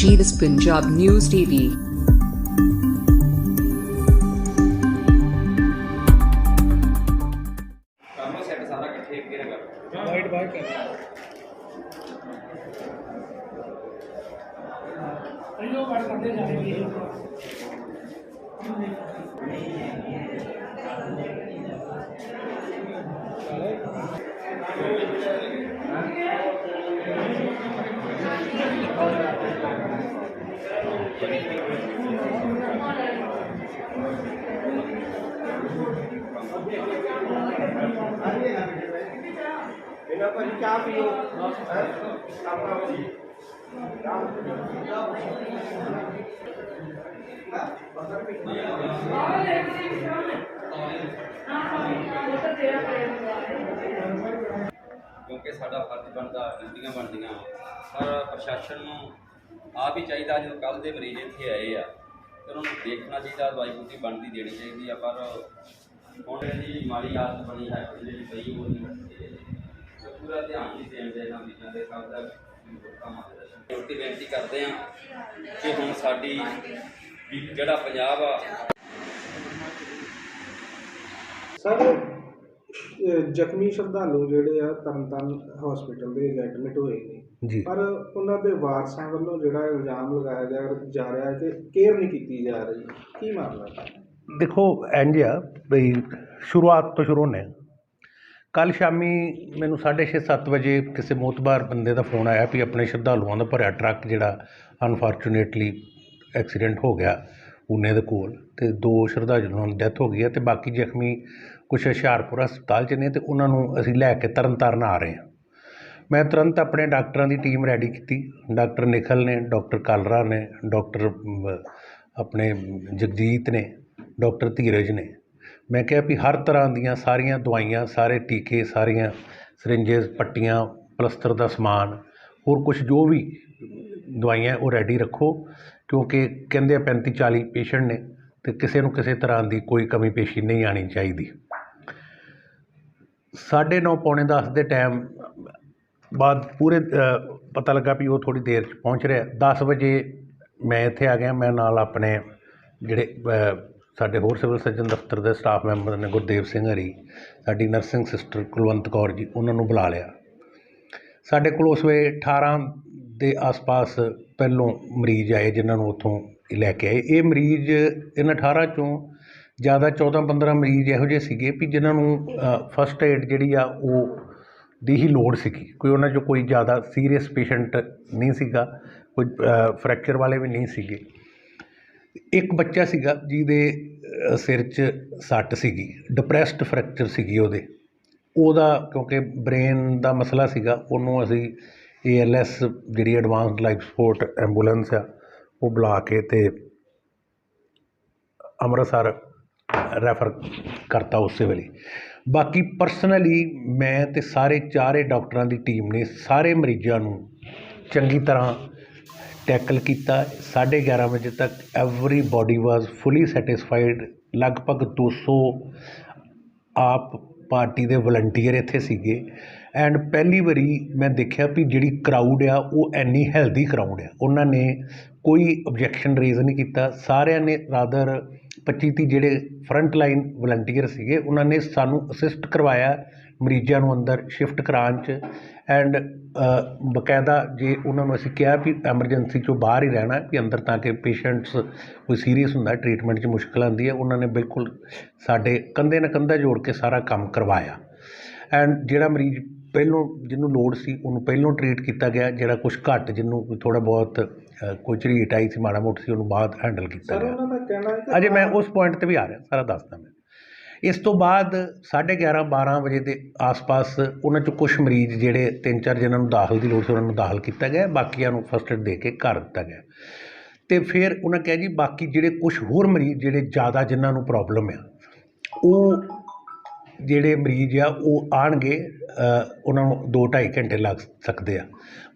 Jeeves Punjab News TV. क्योंकि साडा फर्ज बनता ड्यूटियां बनदियां पर प्रशासन नूं आप ही चाहिए जो कल के मरीज इत्थे आए आ तो उन्होंने देखना चाहिए दवाई बूटी बनती देनी चाहिए है पर हुण जी माड़ी आदत बनी है पई वो पूरा ध्यान नहीं देंगे मरीजों के सब का ड्यूटी बेनती करते हैं कि हुण साडी जिहड़ा पंजाब आ सर ਜ਼ਖਮੀ ਸ਼ਰਧਾਲੂ ਜਿਹੜੇ ਆ ਤਰਨਤਾਰਨ ਹਸਪੀਟਲ ਦੇ ਐਡਮਿਟ ਹੋਏ ਨੇ ਜੀ ਪਰ ਉਹਨਾਂ ਦੇ ਵਾਰਸਾਂ ਵੱਲੋਂ ਜਿਹੜਾ ਇਲਜ਼ਾਮ ਲਗਾਇਆ ਜਾ ਰਿਹਾ ਹੈ ਕਿ ਕੇਅਰ ਨਹੀਂ ਕੀਤੀ ਜਾ ਰਹੀ, ਕੀ ਮਾਮਲਾ? ਦੇਖੋ ਇੰਝ ਆ ਬਈ ਸ਼ੁਰੂਆਤ ਤੋਂ ਸ਼ੁਰੂ ਨੇ ਕੱਲ੍ਹ ਸ਼ਾਮੀ ਮੈਨੂੰ 6:30-7 ਵਜੇ ਕਿਸੇ ਮੋਤਬਾਰ ਬੰਦੇ ਦਾ ਫੋਨ ਆਇਆ ਵੀ ਆਪਣੇ ਸ਼ਰਧਾਲੂਆਂ ਦਾ ਭਰਿਆ ਟਰੱਕ ਜਿਹੜਾ ਅਨਫੋਰਚੂਨੇਟਲੀ ਐਕਸੀਡੈਂਟ ਹੋ ਗਿਆ ਪੂਨੇ ਦੇ ਕੋਲ ਅਤੇ 2 ਸ਼ਰਧਾਲੂਆਂ ਦੀ ਡੈਥ ਹੋ ਗਈ ਹੈ ਅਤੇ ਬਾਕੀ ਜ਼ਖਮੀ ਕੁਛ ਹੁਸ਼ਿਆਰਪੁਰ ਹਸਪਤਾਲ 'ਚ ਨੇ ਅਤੇ ਉਹਨਾਂ ਨੂੰ ਅਸੀਂ ਲੈ ਕੇ ਤਰਨਤਾਰਨ ਆ ਰਹੇ ਹਾਂ। ਮੈਂ ਤੁਰੰਤ ਆਪਣੇ ਡਾਕਟਰਾਂ ਦੀ ਟੀਮ ਰੈਡੀ ਕੀਤੀ। ਡਾਕਟਰ ਨਿਖਲ ਨੇ, ਡਾਕਟਰ ਕਾਲਰਾ ਨੇ, ਡਾਕਟਰ ਆਪਣੇ ਜਗਜੀਤ ਨੇ, ਡਾਕਟਰ ਧੀਰਜ ਨੇ। ਮੈਂ ਕਿਹਾ ਵੀ ਹਰ ਤਰ੍ਹਾਂ ਦੀਆਂ ਸਾਰੀਆਂ ਦਵਾਈਆਂ, ਸਾਰੇ ਟੀਕੇ, ਸਾਰੀਆਂ ਸਰਿੰਜਿਸ, ਪੱਟੀਆਂ, ਪਲਸਤਰ ਦਾ ਸਮਾਨ, ਹੋਰ ਕੁਛ ਜੋ ਵੀ ਦਵਾਈਆਂ ਉਹ ਰੈਡੀ ਰੱਖੋ ਕਿਉਂਕਿ ਕਹਿੰਦੇ 35-40 ਪੇਸ਼ੈਂਟ ਨੇ ਅਤੇ ਕਿਸੇ ਨੂੰ ਕਿਸੇ ਤਰ੍ਹਾਂ ਦੀ ਕੋਈ ਕਮੀ ਪੇਸ਼ੀ ਨਹੀਂ ਆਉਣੀ ਚਾਹੀਦੀ। 9:30 ਪੌਣੇ 10 ਦੇ ਟਾਈਮ ਬਾਅਦ ਪੂਰੇ ਪਤਾ ਲੱਗਾ ਵੀ ਉਹ ਥੋੜ੍ਹੀ ਦੇਰ 'ਚ ਪਹੁੰਚ ਰਿਹਾ। 10 ਵਜੇ ਮੈਂ ਇੱਥੇ ਆ ਗਿਆ। ਮੈਂ ਨਾਲ ਆਪਣੇ ਜਿਹੜੇ ਸਾਡੇ ਹੋਰ ਸਿਵਲ ਸਰਜਨ ਦਫ਼ਤਰ ਦੇ ਸਟਾਫ ਮੈਂਬਰ ਨੇ, ਗੁਰਦੇਵ ਸਿੰਘ ਹਰੀ, ਸਾਡੀ ਨਰਸਿੰਗ ਸਿਸਟਰ ਕੁਲਵੰਤ ਕੌਰ ਜੀ, ਉਹਨਾਂ ਨੂੰ ਬੁਲਾ ਲਿਆ। ਸਾਡੇ ਕੋਲ ਉਸ ਵੇਲੇ 18 ਦੇ ਆਸ-ਪਾਸ ਪਹਿਲੋਂ ਮਰੀਜ਼ ਆਏ ਜਿਨ੍ਹਾਂ ਨੂੰ ਉੱਥੋਂ ਲੈ ਕੇ ਆਏ। ਇਹ ਮਰੀਜ਼ ਇਹਨਾਂ 18 ਚੋਂ ਜ਼ਿਆਦਾ 14-15 ਮਰੀਜ਼ ਇਹੋ ਜਿਹੇ ਸੀਗੇ ਵੀ ਜਿਨ੍ਹਾਂ ਨੂੰ ਫਸਟ ਏਡ ਜਿਹੜੀ ਆ ਉਹ ਦੀ ਹੀ ਲੋੜ ਸੀਗੀ। ਕੋਈ ਉਹਨਾਂ 'ਚੋਂ ਕੋਈ ਜ਼ਿਆਦਾ ਸੀਰੀਅਸ ਪੇਸ਼ੈਂਟ ਨਹੀਂ ਸੀਗਾ, ਕੋਈ ਫ੍ਰੈਕਚਰ ਵਾਲੇ ਵੀ ਨਹੀਂ ਸੀਗੇ। ਇੱਕ ਬੱਚਾ ਸੀਗਾ ਜਿਹਦੇ ਸਿਰ 'ਚ ਸੱਟ ਸੀਗੀ, ਡਿਪਰੈਸਡ ਫ੍ਰੈਕਚਰ ਸੀਗੀ ਉਹਦਾ ਕਿਉਂਕਿ ਬ੍ਰੇਨ ਦਾ ਮਸਲਾ ਸੀਗਾ। ਉਹਨੂੰ ਅਸੀਂ ALS ਜਿਹੜੀ ਐਡਵਾਂਸਡ ਲਾਈਫ ਸਪੋਰਟ ਐਂਬੂਲੈਂਸ ਆ ਉਹ ਬੁਲਾ ਕੇ ਅਤੇ ਅੰਮ੍ਰਿਤਸਰ ਰੈਫਰ ਕਰਤਾ ਉਸੇ ਵੇਲੇ। ਬਾਕੀ ਪਰਸਨਲੀ ਮੈਂ ਅਤੇ ਸਾਰੇ ਚਾਰੇ ਡਾਕਟਰਾਂ ਦੀ ਟੀਮ ਨੇ ਸਾਰੇ ਮਰੀਜ਼ਾਂ ਨੂੰ ਚੰਗੀ ਤਰ੍ਹਾਂ ਟੈਕਲ ਕੀਤਾ। 11:30 ਵਜੇ ਤੱਕ ਐਵਰੀਬਾਡੀ ਵਾਜ਼ ਫੁੱਲੀ ਸੈਟਿਸਫਾਈਡ। ਲਗਭਗ 200 ਆਪ ਪਾਰਟੀ ਦੇ ਵਲੰਟੀਅਰ ਇੱਥੇ ਸੀਗੇ ਐਂਡ ਪਹਿਲੀ ਵਾਰੀ ਮੈਂ ਦੇਖਿਆ ਵੀ ਜਿਹੜੀ ਕਰਾਊਡ ਆ ਉਹ ਇੰਨੀ ਹੈਲਦੀ ਕਰਾਊਡ ਆ। ਉਹਨਾਂ ਨੇ ਕੋਈ ਓਬਜੈਕਸ਼ਨ ਰੇਜ਼ ਨਹੀਂ ਕੀਤਾ। ਸਾਰਿਆਂ ਨੇ ਰਾਦਰ 25-30 ਜਿਹੜੇ ਫਰੰਟ ਲਾਈਨ ਵਲੰਟੀਅਰ ਸੀਗੇ ਉਹਨਾਂ ਨੇ ਸਾਨੂੰ ਅਸਿਸਟ ਕਰਵਾਇਆ ਮਰੀਜ਼ਾਂ ਨੂੰ ਅੰਦਰ ਸ਼ਿਫਟ ਕਰਾਉਣ 'ਚ ਐਂਡ ਬਕਾਇਦਾ ਜੇ ਉਹਨਾਂ ਨੂੰ ਅਸੀਂ ਕਿਹਾ ਵੀ ਐਮਰਜੈਂਸੀ 'ਚੋਂ ਬਾਹਰ ਹੀ ਰਹਿਣਾ ਵੀ ਅੰਦਰ ਤਾਂ ਕਿ ਪੇਸ਼ੈਂਟਸ ਕੋਈ ਸੀਰੀਅਸ ਹੁੰਦਾ ਟਰੀਟਮੈਂਟ 'ਚ ਮੁਸ਼ਕਿਲ ਆਉਂਦੀ ਹੈ। ਉਹਨਾਂ ਨੇ ਬਿਲਕੁਲ ਸਾਡੇ ਕੰਧੇ ਨਾਲ ਕੰਧਾ ਜੋੜ ਕੇ ਸਾਰਾ ਕੰਮ ਕਰਵਾਇਆ ਐਂਡ ਜਿਹੜਾ ਮਰੀਜ਼ ਪਹਿਲੋਂ ਜਿਹਨੂੰ ਲੋੜ ਸੀ ਉਹਨੂੰ ਪਹਿਲੋਂ ਟਰੀਟ ਕੀਤਾ ਗਿਆ। ਜਿਹੜਾ ਕੁਛ ਘੱਟ ਜਿਹਨੂੰ ਕੋਈ ਥੋੜ੍ਹਾ ਬਹੁਤ ਕੋਈ ਝਰੀਟ ਆਈ ਸੀ, ਮਾੜਾ ਮੋਟਾ ਸੀ, ਉਹਨੂੰ ਬਾਅਦ ਹੈਂਡਲ ਕੀਤਾ ਗਿਆ। ਉਹਨਾਂ ਦਾ ਕਹਿਣਾ ਹੈ ਅਜੇ ਮੈਂ ਉਸ ਪੁਆਇੰਟ 'ਤੇ ਵੀ ਆ ਰਿਹਾ, ਸਾਰਾ ਦੱਸਦਾ ਮੈਂ। ਇਸ ਤੋਂ ਬਾਅਦ 11:30-12 ਵਜੇ ਦੇ ਆਸ-ਪਾਸ ਉਹਨਾਂ 'ਚੋਂ ਕੁਛ ਮਰੀਜ਼ ਜਿਹੜੇ 3-4 ਜਿਹਨਾਂ ਨੂੰ ਦਾਖਲ ਦੀ ਲੋੜ ਸੀ ਉਹਨਾਂ ਨੂੰ ਦਾਖਲ ਕੀਤਾ ਗਿਆ, ਬਾਕੀਆਂ ਨੂੰ ਫਸਟ ਏਡ ਦੇ ਕੇ ਘਰ ਦਿੱਤਾ ਗਿਆ। ਅਤੇ ਫਿਰ ਉਹਨਾਂ ਕਿਹਾ ਜੀ ਬਾਕੀ ਜਿਹੜੇ ਕੁਛ ਹੋਰ ਮਰੀਜ਼ ਜਿਹੜੇ ਜ਼ਿਆਦਾ ਜਿਨ੍ਹਾਂ ਨੂੰ ਪ੍ਰੋਬਲਮ ਆ ਉਹ ਜਿਹੜੇ ਮਰੀਜ਼ ਆ ਉਹ ਆਉਣਗੇ, ਉਹਨਾਂ ਨੂੰ 2-2.5 ਘੰਟੇ ਲੱਗ ਸਕਦੇ ਆ।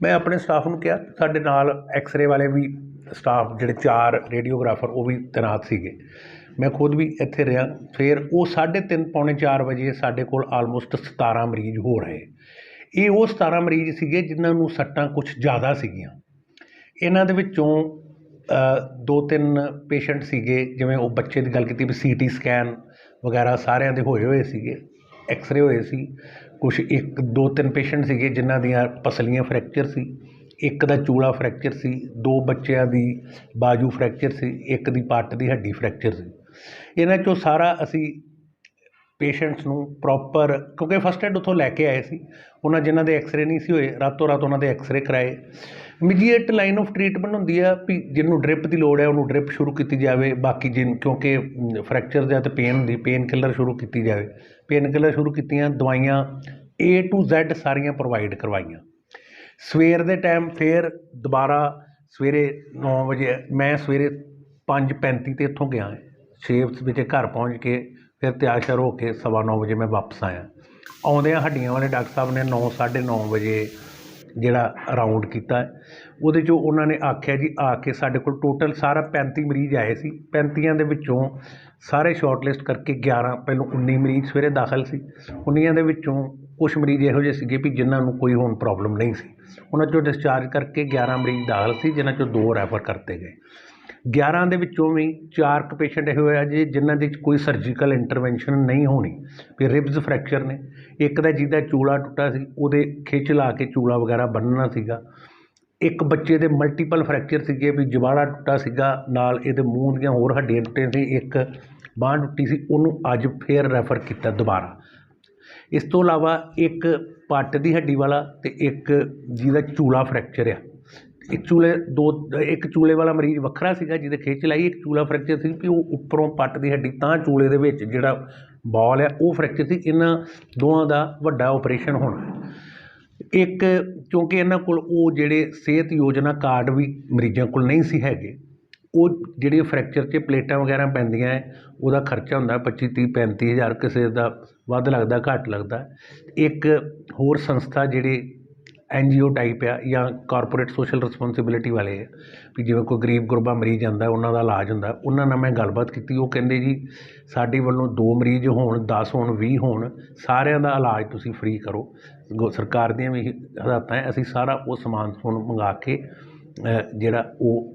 ਮੈਂ ਆਪਣੇ ਸਟਾਫ ਨੂੰ ਕਿਹਾ, ਸਾਡੇ ਨਾਲ ਐਕਸਰੇ ਵਾਲੇ ਵੀ ਸਟਾਫ ਜਿਹੜੇ 4 ਰੇਡੀਓਗ੍ਰਾਫਰ ਉਹ ਵੀ ਤੈਨਾਤ ਸੀਗੇ। ਮੈਂ ਖੁਦ ਵੀ ਇੱਥੇ ਰਿਹਾ। ਫਿਰ ਉਹ 3:30 ਪੌਣੇ 4 ਵਜੇ ਸਾਡੇ ਕੋਲ ਆਲਮੋਸਟ 17 ਮਰੀਜ਼ ਹੋ ਰਹੇ। ਇਹ ਉਹ 17 ਮਰੀਜ਼ ਸੀਗੇ ਜਿਨ੍ਹਾਂ ਨੂੰ ਸੱਟਾਂ ਕੁਛ ਜ਼ਿਆਦਾ ਸੀਗੀਆਂ। ਇਹਨਾਂ ਦੇ ਵਿੱਚੋਂ 2-3 ਪੇਸ਼ੈਂਟ ਸੀਗੇ, ਜਿਵੇਂ ਉਹ ਬੱਚੇ ਦੀ ਗੱਲ ਕੀਤੀ ਵੀ CT ਸਕੈਨ ਵਗੈਰਾ ਸਾਰਿਆਂ ਦੇ ਹੋਏ ਹੋਏ ਸੀਗੇ, ਐਕਸਰੇ ਹੋਏ ਸੀ। ਕੁਛ 1-2-3 ਪੇਸ਼ੈਂਟ ਸੀਗੇ ਜਿਨ੍ਹਾਂ ਦੀਆਂ ਪਸਲੀਆਂ ਫ੍ਰੈਕਚਰ ਸੀ, ਇੱਕ ਦਾ ਚੂਲਾ ਫ੍ਰੈਕਚਰ ਸੀ, 2 ਬੱਚਿਆਂ ਦੀ ਬਾਜੂ ਫ੍ਰੈਕਚਰ ਸੀ, ਇੱਕ ਦੀ ਪੱਟ ਦੀ ਹੱਡੀ ਫ੍ਰੈਕਚਰ ਸੀ। ਇਹਨਾਂ 'ਚੋਂ ਸਾਰਾ ਅਸੀਂ ਪੇਸ਼ੈਂਟਸ ਨੂੰ ਪ੍ਰੋਪਰ, ਕਿਉਂਕਿ ਫਸਟ ਏਡ ਉੱਥੋਂ ਲੈ ਕੇ ਆਏ ਸੀ, ਉਹਨਾਂ ਜਿਨ੍ਹਾਂ ਦੇ ਐਕਸਰੇ ਨਹੀਂ ਸੀ ਹੋਏ, ਰਾਤੋਂ ਰਾਤ ਉਹਨਾਂ ਦੇ ਐਕਸਰੇ ਕਰਾਏ। ਇਮੀਡੀਏਟ ਲਾਈਨ ਆਫ ਟਰੀਟਮੈਂਟ ਹੁੰਦੀ ਆ ਵੀ ਜਿਹਨੂੰ ਡ੍ਰਿਪ ਦੀ ਲੋੜ ਹੈ ਉਹਨੂੰ ਡ੍ਰਿਪ ਸ਼ੁਰੂ ਕੀਤੀ ਜਾਵੇ। ਬਾਕੀ ਕਿਉਂਕਿ ਫ੍ਰੈਕਚਰ ਦਾ ਤਾਂ ਪੇਨ ਹੁੰਦੀ, ਪੇਨ ਕਿਲਰ ਸ਼ੁਰੂ ਕੀਤੀ ਜਾਵੇ। ਪੇਨ ਕਿਲਰ ਸ਼ੁਰੂ ਕੀਤੀਆਂ, ਦਵਾਈਆਂ A to Z ਸਾਰੀਆਂ ਪ੍ਰੋਵਾਈਡ ਕਰਵਾਈਆਂ। ਸਵੇਰ ਦੇ ਟਾਈਮ ਫਿਰ ਦੁਬਾਰਾ ਸਵੇਰੇ 9 ਵਜੇ, ਮੈਂ ਸਵੇਰੇ 5:35 'ਤੇ ਇੱਥੋਂ ਗਿਆ, 6 ਵਜੇ ਘਰ ਪਹੁੰਚ ਕੇ ਫਿਰ ਤਿਆਰ ਸ਼ਿਆਰ ਹੋ ਕੇ 9:15 ਵਜੇ ਮੈਂ ਵਾਪਸ ਆਇਆ। ਆਉਂਦਿਆਂ ਹੱਡੀਆਂ ਵਾਲੇ ਡਾਕਟਰ ਸਾਹਿਬ ਨੇ 9-9:30 ਵਜੇ ਜਿਹੜਾ ਰਾਊਂਡ ਕੀਤਾ, ਉਹਦੇ 'ਚੋਂ ਉਹਨਾਂ ਨੇ ਆਖਿਆ ਜੀ ਆ ਕੇ ਸਾਡੇ ਕੋਲ ਟੋਟਲ ਸਾਰਾ 35 ਮਰੀਜ਼ ਆਏ ਸੀ। 35 ਦੇ ਵਿੱਚੋਂ ਸਾਰੇ ਸ਼ਾਰਟ ਲਿਸਟ ਕਰਕੇ 11, ਪਹਿਲੋਂ 19 ਮਰੀਜ਼ ਸਵੇਰੇ ਦਾਖਲ ਸੀ। 19 ਦੇ ਵਿੱਚੋਂ ਕੁਛ ਮਰੀਜ਼ ਇਹੋ ਜਿਹੇ ਸੀਗੇ ਵੀ ਜਿਨ੍ਹਾਂ ਨੂੰ ਕੋਈ ਹੁਣ ਪ੍ਰੋਬਲਮ ਨਹੀਂ ਸੀ, ਉਹਨਾਂ 'ਚੋਂ ਡਿਸਚਾਰਜ ਕਰਕੇ 11 ਮਰੀਜ਼ ਦਾਖਲ ਸੀ, ਜਿਨ੍ਹਾਂ 'ਚੋਂ 2 ਰੈਫਰ ਕਰਤੇ ਗਏ। 11 ਦੇ ਵਿੱਚੋਂ ਵੀ 4 ਪੇਸ਼ੈਂਟ ਇਹੋ ਹੋਏ ਆ ਜੀ ਜਿਨ੍ਹਾਂ ਦੇ 'ਚ ਕੋਈ ਸਰਜੀਕਲ ਇੰਟਰਵੈਂਸ਼ਨ ਨਹੀਂ ਹੋਣੀ, ਵੀ ਰਿਬਸ ਫ੍ਰੈਕਚਰ ਨੇ। ਇੱਕ ਦਾ ਜਿਹਦਾ ਚੂਲਾ ਟੁੱਟਾ ਸੀ, ਉਹਦੇ ਖਿੱਚ ਲਾ ਕੇ ਚੂਲਾ ਵਗੈਰਾ ਬੰਨ੍ਹਣਾ ਸੀਗਾ। ਇੱਕ ਬੱਚੇ ਦੇ ਮਲਟੀਪਲ ਫ੍ਰੈਕਚਰ ਸੀਗੇ, ਵੀ ਜਵਾੜਾ ਟੁੱਟਾ ਸੀਗਾ, ਨਾਲ ਇਹਦੇ ਮੂੰਹ ਦੀਆਂ ਹੋਰ ਹੱਡੀਆਂ ਟੁੱਟੀਆਂ ਸੀ, ਇੱਕ ਬਾਂਹ ਟੁੱਟੀ ਸੀ, ਉਹਨੂੰ ਅੱਜ ਫੇਰ ਰੈਫਰ ਕੀਤਾ ਦੁਬਾਰਾ। ਇਸ ਤੋਂ ਇਲਾਵਾ ਇੱਕ ਪੱਟ ਦੀ ਹੱਡੀ ਵਾਲਾ ਅਤੇ ਇੱਕ ਜਿਹਦਾ ਚੂਲਾ ਫ੍ਰੈਕਚਰ ਆ। ਇੱਕ ਚੂਲੇ ਵਾਲਾ ਮਰੀਜ਼ ਵੱਖਰਾ ਸੀਗਾ ਜਿਹਦੇ ਖਿੱਚ ਲਾਈ, ਇੱਕ ਚੂਲਾ ਫ੍ਰੈਕਚਰ ਸੀ ਵੀ ਉਹ ਉੱਪਰੋਂ ਪੱਟ ਦੀ ਹੱਡੀ ਤਾਂ ਚੂਲੇ ਦੇ ਵਿੱਚ ਜਿਹੜਾ ਬॉल ਆ ਉਹ ਫ੍ਰੈਕਚਰ ਸੀ। ਇਹਨਾਂ ਦੋਵਾਂ ਦਾ ਵੱਡਾ ਆਪਰੇਸ਼ਨ ਹੋਣਾ। ਇੱਕ ਕਿਉਂਕਿ ਇਹਨਾਂ ਕੋਲ ਉਹ ਜਿਹੜੇ ਸਿਹਤ ਯੋਜਨਾ ਕਾਰਡ ਵੀ ਮਰੀਜ਼ਾਂ ਕੋਲ ਨਹੀਂ ਸੀ ਹੈਗੇ, ਉਹ ਜਿਹੜੇ ਫ੍ਰੈਕਚਰ 'ਚ ਪਲੇਟਾਂ ਵਗੈਰਾ ਪੈਂਦੀਆਂ ਹੈ, ਉਹਦਾ ਖਰਚਾ ਹੁੰਦਾ 25-30-35 ਹਜ਼ਾਰ, ਕਿਸੇ ਦਾ ਵੱਧ ਲੱਗਦਾ ਘੱਟ ਲੱਗਦਾ। ਇੱਕ ਹੋਰ ਸੰਸਥਾ ਜਿਹੜੇ NGO ਟਾਈਪ ਆ ਜਾਂ ਕਾਰਪੋਰੇਟ ਸੋਸ਼ਲ ਰਿਸਪੋਂਸੀਬਿਲਿਟੀ ਵਾਲੇ ਆ, ਵੀ ਜਿਵੇਂ ਕੋਈ ਗਰੀਬ ਗੁਰਬਾ ਮਰੀਜ਼ ਆਉਂਦਾ ਉਹਨਾਂ ਦਾ ਇਲਾਜ ਹੁੰਦਾ, ਉਹਨਾਂ ਨਾਲ ਮੈਂ ਗੱਲਬਾਤ ਕੀਤੀ। ਉਹ ਕਹਿੰਦੇ ਜੀ ਸਾਡੇ ਵੱਲੋਂ 2 ਮਰੀਜ਼ ਹੋਣ, 10 ਹੋਣ, 20 ਹੋਣ, ਸਾਰਿਆਂ ਦਾ ਇਲਾਜ ਤੁਸੀਂ ਫ੍ਰੀ ਕਰੋ। ਸਰਕਾਰ ਦੀਆਂ ਵੀ ਹਦਾਇਤਾਂ ਹੈ, ਅਸੀਂ ਸਾਰਾ ਉਹ ਸਮਾਨ ਹੁਣ ਮੰਗਾ ਕੇ ਜਿਹੜਾ ਉਹ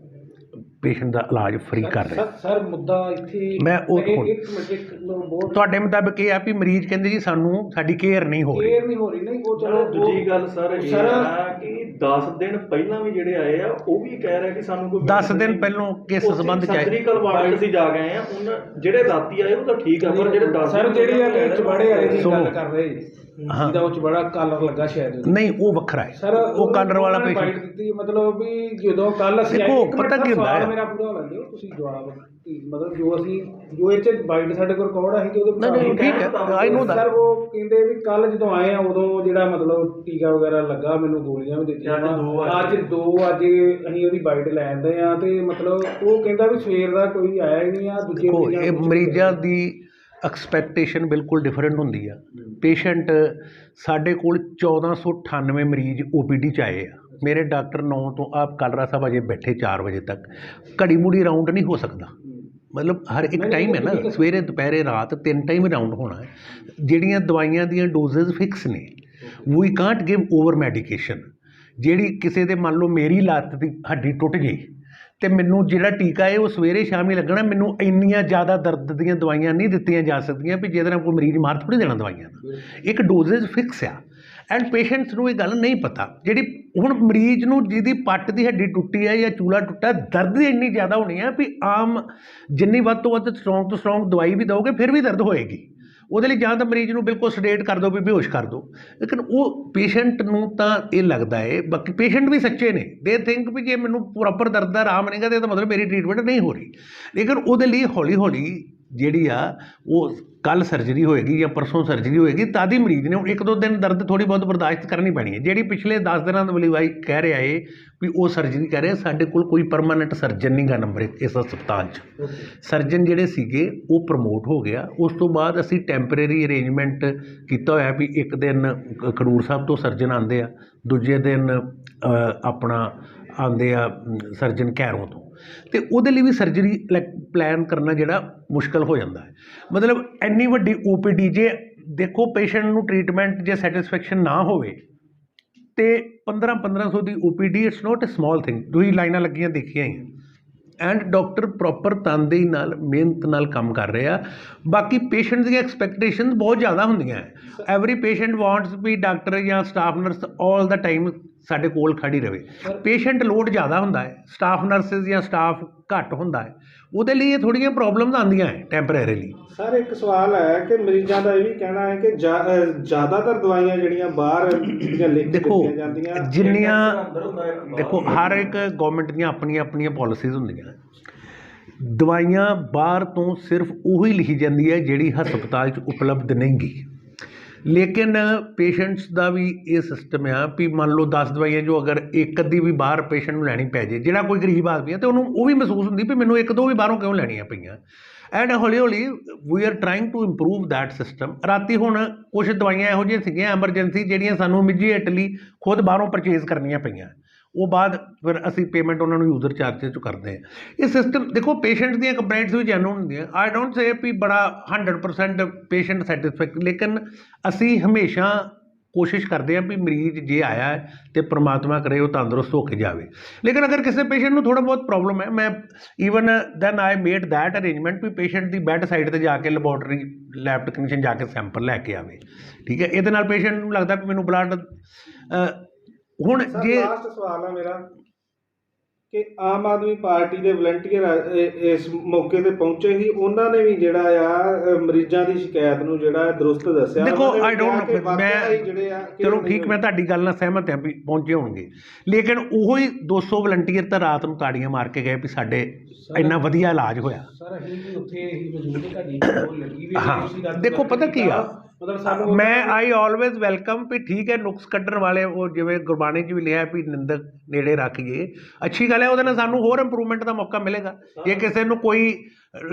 ਪੇਸ਼ੈਂਟ ਦਾ ਇਲਾਜ ਫ੍ਰੀ ਕਰ ਰਹੇ। ਸਰ ਮੁੱਦਾ ਇੱਥੇ ਮੈਂ ਉਹ ਬਹੁਤ ਤੁਹਾਡੇ ਮੁਤਾਬਕ ਇਹ ਆ ਵੀ ਮਰੀਜ਼ ਕਹਿੰਦੇ ਜੀ ਸਾਡੀ ਕੇਅਰ ਨਹੀਂ ਹੋ ਰਹੀ। ਕੇਅਰ ਨਹੀਂ ਹੋ ਰਹੀ, ਨਹੀਂ ਉਹ ਚਲੋ ਦੂਜੀ ਗੱਲ ਸਰ ਇਹ ਆ ਕਿ 10 ਦਿਨ ਪਹਿਲਾਂ ਵੀ ਜਿਹੜੇ ਆਏ ਆ ਉਹ ਵੀ ਕਹਿ ਰਹੇ ਕਿ ਸਾਨੂੰ ਕੋਈ 10 ਦਿਨ ਪਹਿਲੋਂ ਕਿਸ ਸੰਬੰਧ 'ਚ ਆਏ? ਸਰਜੀਕਲ ਵਾਰਡ ਅਸੀਂ ਜਾ ਗਏ ਆ, ਉਹਨਾਂ ਜਿਹੜੇ ਰਾਤੀ ਆਏ ਉਹ ਤਾਂ ਠੀਕ ਆ, ਪਰ ਜਿਹੜੇ 10 ਸਰ ਜਿਹੜੀ ਆ ਚਬਾੜੇ ਵਾਲੇ ਦੀ ਸੁਣੋ। ਗੱਲ ਕਰ ਰਹੇ, ਜਿਹਦਾ ਉਹ ਚਬਾੜਾ ਕਾਲਰ ਲੱਗਾ ਸ਼ਾਇਦ, ਨਹੀਂ ਉਹ ਵੱਖਰਾ ਹੈ ਸਰ ਉਹ ਕਾਲਰ ਵਾਲਾ ਬਾਈਟ ਪੇਸ਼ੈਂਟ। ਦਿੱਤੀ, ਮਤਲਬ ਵੀ ਜਦੋਂ ਕੱਲ ਅਸੀਂ ਦੇਖੋ, ਇੱਕ ਮਿੰਟ ਪਤਾ ਕੀ ਹੁੰਦਾ ਹੈ? ਮੇਰਾ ਪੂਰਾ ਲੈ ਲਿਓ ਤੁਸੀਂ ਜਵਾਬ, ਮਤਲਬ ਜੋ ਇਹ 'ਚ ਬਾਈਟ ਸਾਡੇ ਕੋਲ ਰਿਕਾਰਡ ਹੈ ਕਿ ਉਹਦੇ ਨਹੀਂ ਠੀਕ ਹੈ, ਆਈ ਨੋ ਸਰ ਉਹ ਕਹਿੰਦੇ ਵੀ ਕੱਲ ਜਦੋਂ ਆਏ ਆ ਉਦੋਂ ਜਿਹੜਾ ਮਤਲਬ ਟੀਕਾ ਵਗੈਰਾ ਲੱਗਾ, ਮੈਨੂੰ ਗੋਲੀਆਂ ਵੀ ਦਿੱਤੀਆਂ। ਅੱਜ ਅਸੀਂ ਉਹਦੀ ਬਾਈਟ ਲੈ ਆਂਦੇ ਆ, ਤੇ ਮਤਲਬ ਉਹ ਕਹਿੰਦਾ ਵੀ ਸਵੇਰ ਦਾ ਕੋਈ ਆਇਆ ਹੀ ਨਹੀਂ ਆ। ਦੂਜੇ ਇਹ ਮਰੀਜ਼ਾਂ ਦੀ ਐਕਸਪੈਕਟੇਸ਼ਨ ਬਿਲਕੁਲ ਡਿਫਰੈਂਟ ਹੁੰਦੀ ਆ। ਪੇਸ਼ੈਂਟ ਸਾਡੇ ਕੋਲ 1498 ਮਰੀਜ਼ OPD 'ਚ ਆਏ ਆ। ਮੇਰੇ ਡਾਕਟਰ 9 ਤੋਂ ਆਪ ਕਾਲਰਾ ਸਾਹਿਬ ਅਜੇ ਬੈਠੇ 4 ਵਜੇ ਤੱਕ, ਘੜੀ ਮੁੜੀ ਰਾਊਂਡ ਨਹੀਂ ਹੋ ਸਕਦਾ। ਮਤਲਬ ਹਰ ਇੱਕ ਟਾਈਮ ਹੈ ਨਾ, ਸਵੇਰੇ ਦੁਪਹਿਰੇ ਰਾਤ 3 ਟਾਈਮ ਰਾਊਂਡ ਹੋਣਾ ਹੈ। ਜਿਹੜੀਆਂ ਦਵਾਈਆਂ ਦੀਆਂ ਡੋਜ਼ਸ ਫਿਕਸ ਨੇ, ਵੀ ਕਾਂਟ ਗਿਵ ਓਵਰ ਮੈਡੀਕੇਸ਼ਨ। ਜਿਹੜੀ ਕਿਸੇ ਦੇ ਮੰਨ ਲਓ ਮੇਰੀ ਲੱਤ ਦੀ ਹੱਡੀ ਟੁੱਟ ਗਈ ਅਤੇ ਮੈਨੂੰ ਜਿਹੜਾ ਟੀਕਾ ਹੈ ਉਹ ਸਵੇਰੇ ਸ਼ਾਮ ਹੀ ਲੱਗਣਾ, ਮੈਨੂੰ ਇੰਨੀਆਂ ਜ਼ਿਆਦਾ ਦਰਦ ਦੀਆਂ ਦਵਾਈਆਂ ਨਹੀਂ ਦਿੱਤੀਆਂ ਜਾ ਸਕਦੀਆਂ ਵੀ ਜਿਹਦੇ ਨਾਲ ਕੋਈ ਮਰੀਜ਼ ਮਾਰ ਥੋੜ੍ਹੀ ਦੇਣਾ ਦਵਾਈਆਂ ਦਾ। ਇੱਕ ਡੋਜ਼ੇਜ ਫਿਕਸ ਆ ਐਂਡ ਪੇਸ਼ੈਂਟਸ ਨੂੰ ਇਹ ਗੱਲ ਨਹੀਂ ਪਤਾ। ਜਿਹੜੀ ਹੁਣ ਮਰੀਜ਼ ਨੂੰ ਜਿਹਦੀ ਪੱਟ ਦੀ ਹੱਡੀ ਟੁੱਟੀ ਹੈ ਜਾਂ ਚੂਲਾ ਟੁੱਟਾ, ਦਰਦ ਇੰਨੀ ਜ਼ਿਆਦਾ ਹੋਣੀ ਹੈ ਵੀ ਆਮ ਜਿੰਨੀ ਵੱਧ ਤੋਂ ਵੱਧ ਸਟਰੋਂਗ ਤੋਂ ਸਟਰੋਂਗ ਦਵਾਈ ਵੀ ਦਿਓਗੇ ਫਿਰ ਵੀ ਦਰਦ ਹੋਏਗੀ। ਉਹਦੇ ਲਈ ਜਾਂ ਤਾਂ ਮਰੀਜ਼ ਨੂੰ ਬਿਲਕੁਲ ਸਡੇਟ ਕਰ ਦਿਓ, ਵੀ ਬੇਹੋਸ਼ ਕਰ ਦਿਓ। ਲੇਕਿਨ ਉਹ ਪੇਸ਼ੈਂਟ ਨੂੰ ਤਾਂ ਇਹ ਲੱਗਦਾ ਹੈ, ਬਾਕੀ ਪੇਸ਼ੈਂਟ ਵੀ ਸੱਚੇ ਨੇ, ਦੇ ਥਿੰਕ ਵੀ ਜੇ ਮੈਨੂੰ ਪ੍ਰੋਪਰ ਦਰਦ ਦਾ ਆਰਾਮ ਨਹੀਂਗਾ ਤਾਂ ਇਹਦਾ ਮਤਲਬ ਮੇਰੀ ਟਰੀਟਮੈਂਟ ਨਹੀਂ ਹੋ ਰਹੀ। ਲੇਕਿਨ ਉਹਦੇ ਲਈ ਹੌਲੀ ਹੌਲੀ ਜਿਹੜੀ ਆ ਉਹ ਕੱਲ੍ਹ ਸਰਜਰੀ ਹੋਏਗੀ ਜਾਂ ਪਰਸੋਂ ਸਰਜਰੀ ਹੋਏਗੀ, ਤਾਂ ਹੀ ਮਰੀਜ਼ ਨੇ 1-2 ਦਿਨ ਦਰਦ ਥੋੜ੍ਹੀ ਬਹੁਤ ਬਰਦਾਸ਼ਤ ਕਰਨੀ ਪੈਣੀ ਹੈ। ਜਿਹੜੀ ਪਿਛਲੇ 10 ਦਿਨਾਂ ਤੋਂ ਵਾਲੀ ਕਹਿ ਰਿਹਾ ਏ ਵੀ ਉਹ ਸਰਜਰੀ ਕਰ ਰਿਹਾ, ਸਾਡੇ ਕੋਲ ਕੋਈ ਪਰਮਾਨੈਂਟ ਸਰਜਨ ਨਹੀਂ ਗਾ ਨੰਬਰ ਇਸ ਹਸਪਤਾਲ 'ਚ। ਸਰਜਨ ਜਿਹੜੇ ਸੀਗੇ ਉਹ ਪ੍ਰਮੋਟ ਹੋ ਗਿਆ। ਉਸ ਤੋਂ ਬਾਅਦ ਅਸੀਂ ਟੈਂਪਰੇਰੀ ਅਰੇਂਜਮੈਂਟ ਕੀਤਾ ਹੋਇਆ ਵੀ ਇੱਕ ਦਿਨ ਖਡੂਰ ਸਾਹਿਬ ਤੋਂ ਸਰਜਨ ਆਉਂਦੇ ਆ, ਦੂਜੇ ਦਿਨ ਆਪਣਾ ਆਉਂਦੇ ਆ ਸਰਜਨ ਕੈਰੋਂ ਤੋਂ, ਅਤੇ ਉਹਦੇ ਲਈ ਵੀ ਸਰਜਰੀ ਪਲਾਨ ਕਰਨਾ ਜਿਹੜਾ ਮੁਸ਼ਕਲ ਹੋ ਜਾਂਦਾ ਹੈ। ਮਤਲਬ ਇੰਨੀ ਵੱਡੀ OPD ਜੇ ਦੇਖੋ ਪੇਸ਼ੈਂਟ ਨੂੰ ਟਰੀਟਮੈਂਟ ਜੇ ਸੈਟਿਸਫੈਕਸ਼ਨ ਨਾ ਹੋਵੇ, ਅਤੇ 1500 ਦੀ OPD it's not a small thing. ਤੁਸੀਂ ਲਾਈਨਾਂ ਲੱਗੀਆਂ ਦੇਖੀਆਂ ਹੀ ਐਂਡ ਡਾਕਟਰ ਪ੍ਰੋਪਰ ਤਨਦੇਹੀ ਨਾਲ ਮਿਹਨਤ ਨਾਲ ਕੰਮ ਕਰ ਰਹੇ ਆ। ਬਾਕੀ ਪੇਸ਼ੈਂਟ ਦੀਆਂ ਐਕਸਪੈਕਟੇਸ਼ਨ ਬਹੁਤ ਜ਼ਿਆਦਾ ਹੁੰਦੀਆਂ ਐਵਰੀ ਪੇਸ਼ੈਂਟ ਵਾਂਟਸ ਵੀ ਡਾਕਟਰ ਜਾਂ ਸਟਾਫ ਨਰਸ ਆਲ ਦਾ ਟਾਈਮ ਸਾਡੇ ਕੋਲ ਖੜੀ ਰਹੇ। ਪੇਸ਼ੈਂਟ ਲੋਡ ਜ਼ਿਆਦਾ ਹੁੰਦਾ ਹੈ, ਸਟਾਫ ਨਰਸਿਸ ਜਾਂ ਸਟਾਫ ਘੱਟ ਹੁੰਦਾ ਹੈ, ਉਹਦੇ ਲਈ ਇਹ ਥੋੜ੍ਹੀਆਂ ਪ੍ਰੋਬਲਮਸ ਆਉਂਦੀਆਂ ਹੈ ਟੈਂਪਰੇਰੀਲੀ। ਸਰ ਇੱਕ ਸਵਾਲ ਹੈ ਕਿ ਮਰੀਜ਼ਾਂ ਦਾ ਇਹ ਵੀ ਕਹਿਣਾ ਹੈ ਕਿ ਜ਼ਿਆਦਾਤਰ ਦਵਾਈਆਂ ਜਿਹੜੀਆਂ ਬਾਹਰ ਦੀਆਂ ਲਿਖ ਕੇ ਦੇਖੋ ਦਿੱਤੀਆਂ ਜਾਂਦੀਆਂ ਜਿੰਨੀਆਂ ਦੇਖੋ ਹਰ ਇੱਕ ਗੌਰਮੈਂਟ ਦੀਆਂ ਆਪਣੀਆਂ ਆਪਣੀਆਂ ਪਾਲਿਸੀਜ਼ ਹੁੰਦੀਆਂ। ਦਵਾਈਆਂ ਬਾਹਰ ਤੋਂ ਸਿਰਫ ਉਹੀ ਲਿਖੀ ਜਾਂਦੀ ਹੈ ਜਿਹੜੀ ਹਸਪਤਾਲ 'ਚ ਉਪਲਬਧ ਨਹੀਂ ਗੀ। ਲੇਕਿਨ ਪੇਸ਼ੈਂਟਸ ਦਾ ਵੀ ਇਹ ਸਿਸਟਮ ਆ ਵੀ ਮੰਨ ਲਓ 10 ਦਵਾਈਆਂ ਜੋ ਅਗਰ ਇੱਕ ਅੱਧੀ ਵੀ ਬਾਹਰ ਪੇਸ਼ੈਂਟ ਨੂੰ ਲੈਣੀ ਪੈ ਜੇ, ਜਿਹੜਾ ਕੋਈ ਗਰੀਬ ਆਦਮੀ ਹੈ ਤਾਂ ਉਹਨੂੰ ਉਹ ਵੀ ਮਹਿਸੂਸ ਹੁੰਦੀ ਵੀ ਮੈਨੂੰ ਇੱਕ ਦੋ ਵੀ ਬਾਹਰੋਂ ਕਿਉਂ ਲੈਣੀਆਂ ਪਈਆਂ। ਐਂਡ ਹੌਲੀ ਹੌਲੀ we are trying to improve that system. ਰਾਤੀ ਹੁਣ ਕੁਛ ਦਵਾਈਆਂ ਇਹੋ ਜਿਹੀਆਂ ਸੀਗੀਆਂ ਐਮਰਜੈਂਸੀ ਜਿਹੜੀਆਂ ਸਾਨੂੰ ਇਮੀਡੀਏਟਲੀ ਖੁਦ ਬਾਹਰੋਂ ਪਰਚੇਜ਼ ਕਰਨੀਆਂ ਪਈਆਂ। ਉਹ ਬਾਅਦ ਫਿਰ ਅਸੀਂ ਪੇਮੈਂਟ ਉਹਨਾਂ ਨੂੰ ਯੂਜ਼ਰ ਚਾਰਜਿਸ 'ਚ ਕਰਦੇ ਹਾਂ। ਇਹ ਸਿਸਟਮ ਦੇਖੋ ਪੇਸ਼ੈਂਟਸ ਦੀਆਂ ਕੰਪਲੇਂਟਸ ਵੀ ਜੈਨੂਨ ਹੁੰਦੀਆਂ। ਆਈ ਡੋਂਟ ਸੇ ਵੀ ਬੜਾ 100% ਪੇਸ਼ੈਂਟ ਸੈਟਿਸਫੈਕਟ, ਲੇਕਿਨ ਅਸੀਂ ਹਮੇਸ਼ਾ ਕੋਸ਼ਿਸ਼ ਕਰਦੇ ਹਾਂ ਵੀ ਮਰੀਜ਼ ਜੇ ਆਇਆ ਹੈ ਤਾਂ ਪ੍ਰਮਾਤਮਾ ਕਰੇ ਉਹ ਤੰਦਰੁਸਤ ਹੋ ਕੇ ਜਾਵੇ। ਲੇਕਿਨ ਅਗਰ ਕਿਸੇ ਪੇਸ਼ੈਂਟ ਨੂੰ ਥੋੜ੍ਹਾ ਬਹੁਤ ਪ੍ਰੋਬਲਮ ਹੈ, ਮੈਂ even then I made that arrangement ਵੀ ਪੇਸ਼ੈਂਟ ਦੀ ਬੈੱਡ ਸਾਈਡ 'ਤੇ ਜਾ ਕੇ ਲੈਬੋਰਟਰੀ ਲੈਬ ਟੈਕਨੀਸ਼ੀਅਨ ਜਾ ਕੇ ਸੈਂਪਲ ਲੈ ਕੇ ਆਵੇ। ਠੀਕ ਹੈ, ਇਹਦੇ ਨਾਲ ਪੇਸ਼ੈਂਟ ਨੂੰ ਲੱਗਦਾ ਵੀ ਮੈਨੂੰ ਬਲੱਡ ਹੁਣ ਜੇ ਲਾਸਟ ਸਵਾਲ ਹੈ ਮੇਰਾ ਕਿ ਆਮ ਆਦਮੀ ਪਾਰਟੀ ਦੇ ਵਲੰਟੀਅਰ ਇਸ ਮੌਕੇ ਤੇ ਪਹੁੰਚੇ ਸੀ, ਉਹਨਾਂ ਨੇ ਵੀ ਜਿਹੜਾ ਆ ਮਰੀਜ਼ਾਂ ਦੀ ਸ਼ਿਕਾਇਤ ਨੂੰ ਜਿਹੜਾ ਦਰੁਸਤ ਦੱਸਿਆ। ਦੇਖੋ ਆਈ ਡੋਂਟ ਮੈਂ ਜਿਹੜੇ ਆ ਚਲੋ ਠੀਕ, ਮੈਂ ਤੁਹਾਡੀ ਗੱਲ ਨਾਲ ਸਹਿਮਤ ਹਾਂ ਵੀ ਪਹੁੰਚੇ ਹੋਣਗੇ, ਲੇਕਿਨ ਉਹੋ ਹੀ 200 ਵਲੰਟੀਅਰ ਤਾਂ ਰਾਤ ਨੂੰ ਤਾੜੀਆਂ ਮਾਰ ਕੇ ਗਏ ਵੀ ਸਾਡੇ ਇੰਨਾ ਵਧੀਆ ਇਲਾਜ ਹੋਇਆ। ਸਰ ਅਸੀਂ ਵੀ ਉੱਥੇ ਹੀ ਮੌਜੂਦ ਤੁਹਾਡੀ ਕੋਲ ਲੱਗੀ ਵੀ ਹਾਂ ਦੇਖੋ ਪਤਾ ਕੀ ਆ, ਮੈਂ ਆਈ ਆਲਵੇਜ਼ ਵੈਲਕਮ ਵੀ ਠੀਕ ਹੈ ਨੁਕਸ ਕੱਢਣ ਵਾਲੇ ਉਹ ਜਿਵੇਂ ਗੁਰਬਾਣੀ 'ਚ ਵੀ ਲਿਆ ਵੀ ਨਿੰਦਕ ਨੇੜੇ ਰੱਖੀਏ, ਅੱਛੀ ਗੱਲ ਹੈ, ਉਹਦੇ ਨਾਲ ਸਾਨੂੰ ਹੋਰ ਇੰਪਰੂਵਮੈਂਟ ਦਾ ਮੌਕਾ ਮਿਲੇਗਾ। ਜੇ ਕਿਸੇ ਨੂੰ ਕੋਈ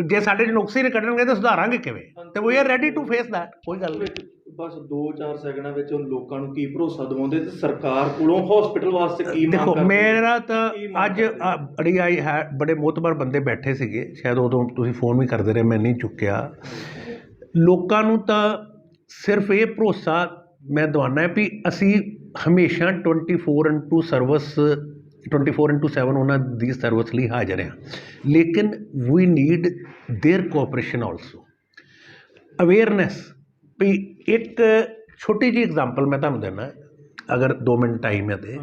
ਜੇ ਸਾਡੇ 'ਚ ਨੁਕਸ ਹੀ ਨਹੀਂ ਕੱਢਣਗੇ ਤਾਂ ਸੁਧਾਰਾਂਗੇ ਕਿਵੇਂ, ਤੇ we are ready to face that. ਕੋਈ ਗੱਲ ਨਹੀਂ। ਬਸ 2-4 ਸੈਕਿੰਡਾਂ ਵਿੱਚ ਲੋਕਾਂ ਨੂੰ ਕੀ ਭਰੋਸਾ ਦਿਵਾਉਂਦੇ ਤੇ ਸਰਕਾਰ ਕੋਲੋਂ ਹਸਪੀਟਲ ਵਾਸਤੇ ਕੀ ਮੰਗ ਦੇਖੋ ਕਰਦੇ? ਮੇਰਾ ਤਾਂ ਅੱਜ ਬੜੀ ਆਈ ਹੈ, ਬੜੇ ਮੋਤਬਰ ਬੰਦੇ ਬੈਠੇ ਸੀਗੇ, ਸ਼ਾਇਦ ਉਦੋਂ ਤੁਸੀਂ ਫੋਨ ਵੀ ਕਰਦੇ ਰਹੇ, ਮੈਂ ਨਹੀਂ ਚੁੱਕਿਆ। ਲੋਕਾਂ ਨੂੰ ਤਾਂ ਸਿਰਫ ਇਹ ਭਰੋਸਾ ਮੈਂ ਦਿਵਾਉਂਦਾ ਵੀ ਅਸੀਂ ਹਮੇਸ਼ਾ 24/7 ਉਹਨਾਂ ਦੀ ਸਰਵਿਸ ਲਈ ਹਾਜ਼ਰ ਹਾਂ, ਲੇਕਿਨ we need their cooperation also. Awareness ਵੀ ਇੱਕ ਛੋਟੀ ਜਿਹੀ ਐਗਜ਼ਾਮਪਲ ਮੈਂ ਤੁਹਾਨੂੰ ਦਿੰਦਾ, ਅਗਰ 2 ਮਿੰਟ ਟਾਈਮ ਹੈ ਤੇ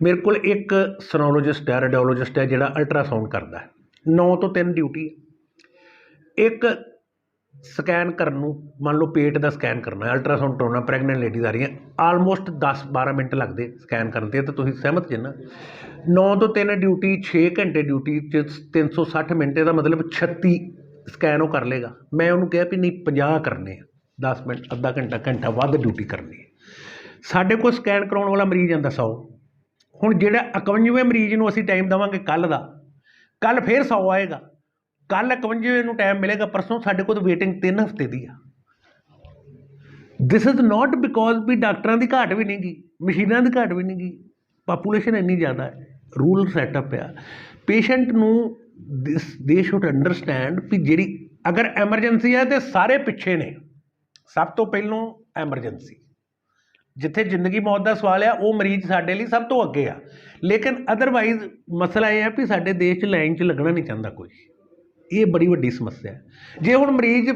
ਮੇਰੇ ਕੋਲ ਇੱਕ ਸਨੋਲੋਜਿਸਟ ਹੈ, ਰੇਡੀਓਲੋਜਿਸਟ ਹੈ, ਜਿਹੜਾ ਅਲਟਰਾਸਾਊਂਡ ਕਰਦਾ ਹੈ। 9 ਤੋਂ 3 ਡਿਊਟੀ। ਇੱਕ ਸਕੈਨ ਕਰਨ ਨੂੰ ਮੰਨ ਲਓ ਪੇਟ ਦਾ ਸਕੈਨ ਕਰਨਾ, ਅਲਟਰਾਸਾਊਂਡ ਕਰਾਉਣਾ, ਪ੍ਰੈਗਨੈਂਟ ਲੇਡੀਜ਼ ਆ ਰਹੀਆਂ, ਆਲਮੋਸਟ 10-12 ਮਿੰਟ ਲੱਗਦੇ ਸਕੈਨ ਕਰਨ 'ਤੇ, ਤਾਂ ਤੁਸੀਂ ਸਹਿਮਤ ਜੇ ਨਾ। 9 ਤੋਂ 3 ਡਿਊਟੀ, 6 ਘੰਟੇ ਡਿਊਟੀ 'ਚ 360 ਮਿੰਟ, ਦਾ ਮਤਲਬ 36 ਸਕੈਨ ਉਹ ਕਰ ਲੇਗਾ। ਮੈਂ ਉਹਨੂੰ ਕਿਹਾ ਵੀ ਨਹੀਂ 50 ਕਰਨੇ ਆ, 10 ਮਿੰਟ ਅੱਧਾ ਘੰਟਾ ਵੱਧ ਡਿਊਟੀ ਕਰਨੀ ਹੈ। ਸਾਡੇ ਕੋਲ ਸਕੈਨ ਕਰਾਉਣ ਵਾਲਾ ਮਰੀਜ਼ ਆਉਂਦਾ 100। ਹੁਣ ਜਿਹੜਾ 51ਵੇਂ ਮਰੀਜ਼ ਨੂੰ ਅਸੀਂ ਟਾਈਮ ਦੇਵਾਂਗੇ ਕੱਲ੍ਹ ਦਾ, ਕੱਲ੍ਹ ਫਿਰ 100 ਆਏਗਾ, ਕੱਲ੍ਹ 51ਵੇਂ ਨੂੰ ਟਾਈਮ ਮਿਲੇਗਾ, ਪਰਸੋਂ ਸਾਡੇ ਕੋਲ ਵੇਟਿੰਗ 3 ਹਫ਼ਤੇ ਦੀ ਆ। ਦਿਸ ਇਜ਼ ਨਾਟ ਬਿਕੋਜ਼ ਵੀ ਡਾਕਟਰਾਂ ਦੀ ਘਾਟ ਵੀ ਨਹੀਂ ਗੀ, ਮਸ਼ੀਨਾਂ ਦੀ ਘਾਟ ਵੀ ਨਹੀਂ ਗੀ, ਪਾਪੂਲੇਸ਼ਨ ਇੰਨੀ ਜ਼ਿਆਦਾ ਹੈ, ਰੂਰਲ ਸੈਟਅਪ ਆ। ਪੇਸ਼ੈਂਟ ਨੂੰ ਦੇ ਸ਼ੁੱਡ ਅੰਡਰਸਟੈਂਡ ਵੀ ਜਿਹੜੀ ਅਗਰ ਐਮਰਜੈਂਸੀ ਹੈ ਤਾਂ ਸਾਰੇ ਪਿੱਛੇ ਨੇ, ਸਭ ਤੋਂ ਪਹਿਲੋਂ ਐਮਰਜੈਂਸੀ ਜਿੱਥੇ ਜ਼ਿੰਦਗੀ ਮੌਤ ਦਾ ਸਵਾਲ ਆ ਉਹ ਮਰੀਜ਼ ਸਾਡੇ ਲਈ ਸਭ ਤੋਂ ਅੱਗੇ ਆ। ਲੇਕਿਨ ਅਦਰਵਾਈਜ਼ ਮਸਲਾ ਇਹ ਹੈ ਵੀ ਸਾਡੇ ਦੇਸ਼ 'ਚ ਲਾਈਨ 'ਚ ਲੱਗਣਾ ਨਹੀਂ ਚਾਹੁੰਦਾ ਕੋਈ, ਇਹ ਬੜੀ ਵੱਡੀ ਸਮੱਸਿਆ ਹੈ। ਜੇ ਹੁਣ ਮਰੀਜ਼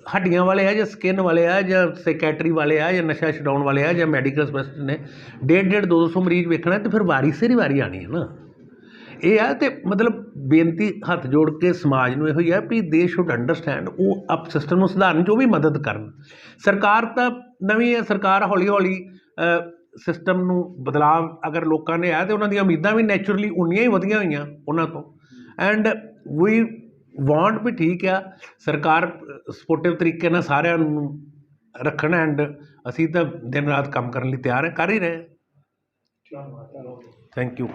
ਹੱਡੀਆਂ ਵਾਲੇ ਆ ਜਾਂ ਸਕਿਨ ਵਾਲੇ ਆ ਜਾਂ ਸਾਈਕੈਟਰੀ ਵਾਲੇ ਆ ਜਾਂ ਨਸ਼ਾ ਛਡਾਉਣ ਵਾਲੇ ਆ ਜਾਂ ਮੈਡੀਕਲ ਸਪੈਸ਼ਲਿਸਟ ਨੇ 150-200 ਮਰੀਜ਼ ਵੇਖਣਾ ਤੇ ਫਿਰ ਵਾਰੀ ਸਿਰ ਵਾਰੀ ਆਣੀ ਹੈ ਨਾ। ਇਹ ਆ ਤੇ ਮਤਲਬ ਬੇਨਤੀ ਹੱਥ ਜੋੜ ਕੇ ਸਮਾਜ ਨੂੰ ਇਹੋ ਹੀ ਆ ਵੀ ਦੇ ਸ਼ੁੱਡ ਅੰਡਰਸਟੈਂਡ, ਉਹ ਅਪ ਸਿਸਟਮ ਨੂੰ ਸੁਧਾਰਨ 'ਚ ਉਹ ਵੀ ਮਦਦ ਕਰਨ। ਸਰਕਾਰ ਤਾਂ ਨਵੀਂ ਹੈ, ਸਰਕਾਰ ਹੌਲੀ ਹੌਲੀ ਸਿਸਟਮ ਨੂੰ ਬਦਲਾਵ ਅਗਰ ਲੋਕਾਂ ਨੇ ਆਇਆ ਤਾਂ ਉਹਨਾਂ ਦੀਆਂ ਉਮੀਦਾਂ ਵੀ ਨੈਚੁਰਲੀ ਉਨੀਆਂ ਹੀ ਵਧੀਆਂ ਹੋਈਆਂ ਉਹਨਾਂ ਤੋਂ। ਐਂਡ ਵੀ ਵਾਂਟ ਵੀ ਠੀਕ ਆ ਸਰਕਾਰ ਸਪੋਰਟਿਵ ਤਰੀਕੇ ਨਾਲ ਸਾਰਿਆਂ ਨੂੰ ਰੱਖਣ, ਐਂਡ ਅਸੀਂ ਤਾਂ ਦਿਨ ਰਾਤ ਕੰਮ ਕਰਨ ਲਈ ਤਿਆਰ ਹੈ, ਕਰ ਹੀ ਰਹੇ। Thank you.